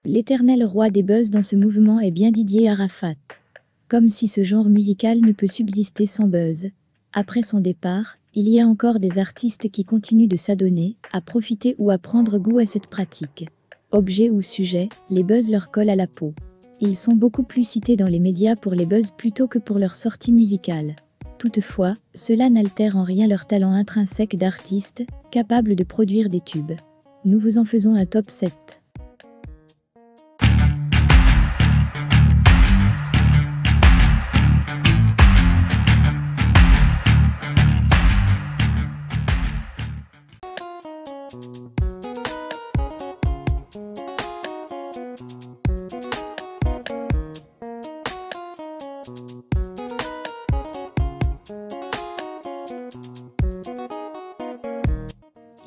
L'éternel roi des buzz dans ce mouvement est bien Didier Arafat. Comme si ce genre musical ne peut subsister sans buzz. Après son départ, il y a encore des artistes qui continuent de s'adonner, à profiter ou à prendre goût à cette pratique. Objet ou sujet, les buzz leur collent à la peau. Ils sont beaucoup plus cités dans les médias pour les buzz plutôt que pour leur sortie musicale. Toutefois, cela n'altère en rien leur talent intrinsèque d'artistes, capables de produire des tubes. Nous vous en faisons un top 7.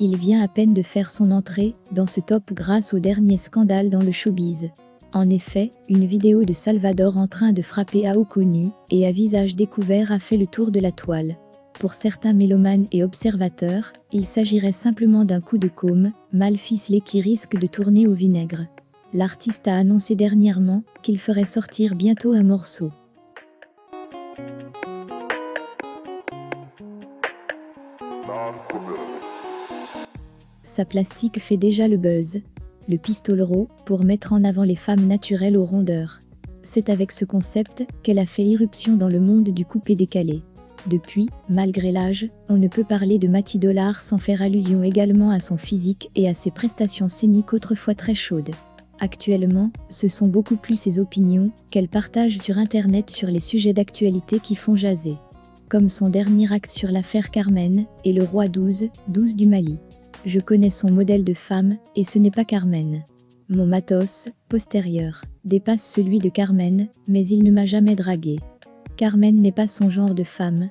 Il vient à peine de faire son entrée dans ce top grâce au dernier scandale dans le showbiz. En effet, une vidéo de Salvador en train de frapper à haut connu et à visage découvert a fait le tour de la toile. Pour certains mélomanes et observateurs, il s'agirait simplement d'un coup de com', mal ficelé qui risque de tourner au vinaigre. L'artiste a annoncé dernièrement qu'il ferait sortir bientôt un morceau. Sa plastique fait déjà le buzz. Le pistolero, pour mettre en avant les femmes naturelles aux rondeurs. C'est avec ce concept qu'elle a fait irruption dans le monde du coupé-décalé. Depuis, malgré l'âge, on ne peut parler de Mathilde Dollar sans faire allusion également à son physique et à ses prestations scéniques autrefois très chaudes. Actuellement, ce sont beaucoup plus ses opinions qu'elle partage sur internet sur les sujets d'actualité qui font jaser. Comme son dernier acte sur l'affaire Carmen et le roi 12 du Mali. Je connais son modèle de femme, et ce n'est pas Carmen. Mon matos, postérieur, dépasse celui de Carmen, mais il ne m'a jamais dragué. Carmen n'est pas son genre de femme.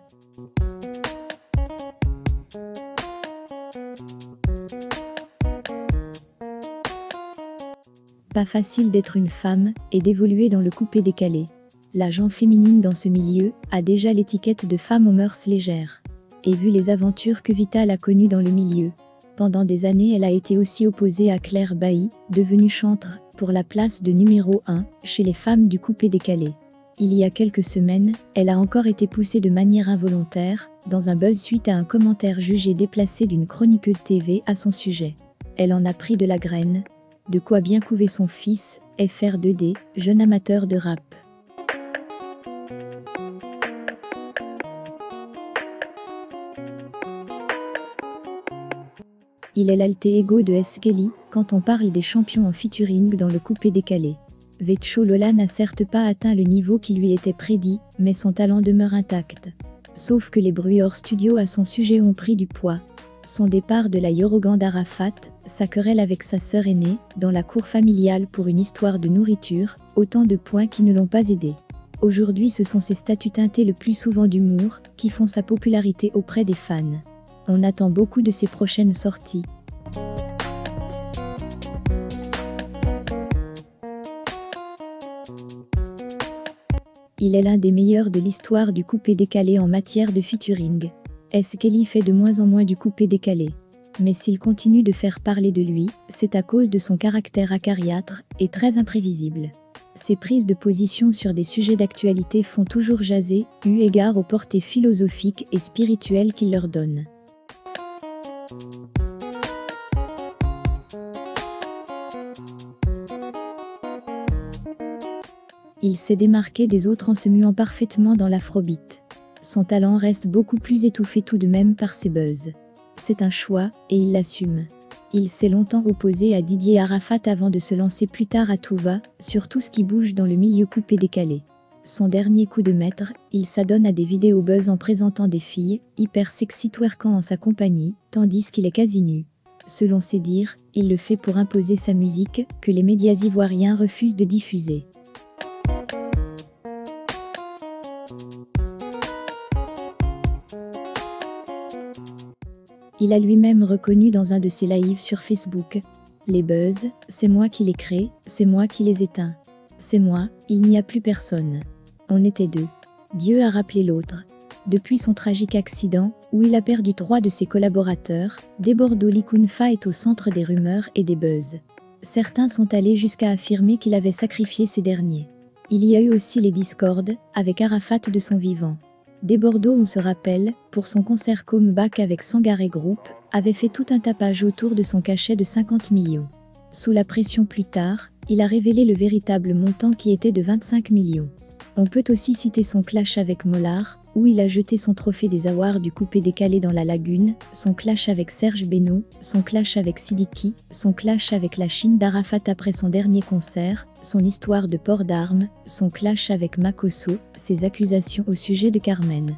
Pas facile d'être une femme, et d'évoluer dans le coupé-décalé. La gent féminine dans ce milieu, a déjà l'étiquette de femme aux mœurs légères. Et vu les aventures que Vital a connues dans le milieu. Pendant des années, elle a été aussi opposée à Claire Bailly, devenue chantre, pour la place de numéro 1 chez les femmes du coupé-décalé. Il y a quelques semaines, elle a encore été poussée de manière involontaire, dans un buzz suite à un commentaire jugé déplacé d'une chroniqueuse TV à son sujet. Elle en a pris de la graine. De quoi bien couver son fils, FR2D, jeune amateur de rap. Il est l'alter ego de S. Kelly quand on parle des champions en featuring dans le coupé-décalé. Vetcho Lola n'a certes pas atteint le niveau qui lui était prédit, mais son talent demeure intact. Sauf que les bruits hors studio à son sujet ont pris du poids. Son départ de la Yorugan d'Arafat, sa querelle avec sa sœur aînée, dans la cour familiale pour une histoire de nourriture, autant de points qui ne l'ont pas aidé. Aujourd'hui, ce sont ses statuts teintés le plus souvent d'humour, qui font sa popularité auprès des fans. On attend beaucoup de ses prochaines sorties. Il est l'un des meilleurs de l'histoire du coupé-décalé en matière de featuring. S. Kelly fait de moins en moins du coupé-décalé. Mais s'il continue de faire parler de lui, c'est à cause de son caractère acariâtre et très imprévisible. Ses prises de position sur des sujets d'actualité font toujours jaser, eu égard aux portées philosophiques et spirituelles qu'il leur donne. Il s'est démarqué des autres en se muant parfaitement dans l'afrobeat. Son talent reste beaucoup plus étouffé tout de même par ses buzz. C'est un choix, et il l'assume. Il s'est longtemps opposé à Didier Arafat avant de se lancer plus tard à tout va, sur tout ce qui bouge dans le milieu coupé-décalé. Son dernier coup de maître, il s'adonne à des vidéos buzz en présentant des filles, hyper sexy twerkant en sa compagnie, tandis qu'il est quasi nu. Selon ses dires, il le fait pour imposer sa musique, que les médias ivoiriens refusent de diffuser. Il a lui-même reconnu dans un de ses lives sur Facebook. Les buzz, c'est moi qui les crée, c'est moi qui les éteins. C'est moi, il n'y a plus personne. On était deux. Dieu a rappelé l'autre. Depuis son tragique accident, où il a perdu 3 de ses collaborateurs, Debordo Likunfa est au centre des rumeurs et des buzz. Certains sont allés jusqu'à affirmer qu'il avait sacrifié ces derniers. Il y a eu aussi les discordes avec Arafat de son vivant. Dès Bordeaux, on se rappelle, pour son concert Comeback avec Sangaré Group, avait fait tout un tapage autour de son cachet de 50 millions. Sous la pression plus tard, il a révélé le véritable montant qui était de 25 millions. On peut aussi citer son clash avec Mollard, où il a jeté son trophée des awards du coupé décalé dans la lagune, son clash avec Serge Beno, son clash avec Sidiki, son clash avec la Chine d'Arafat après son dernier concert, son histoire de port d'armes, son clash avec Makosso, ses accusations au sujet de Carmen.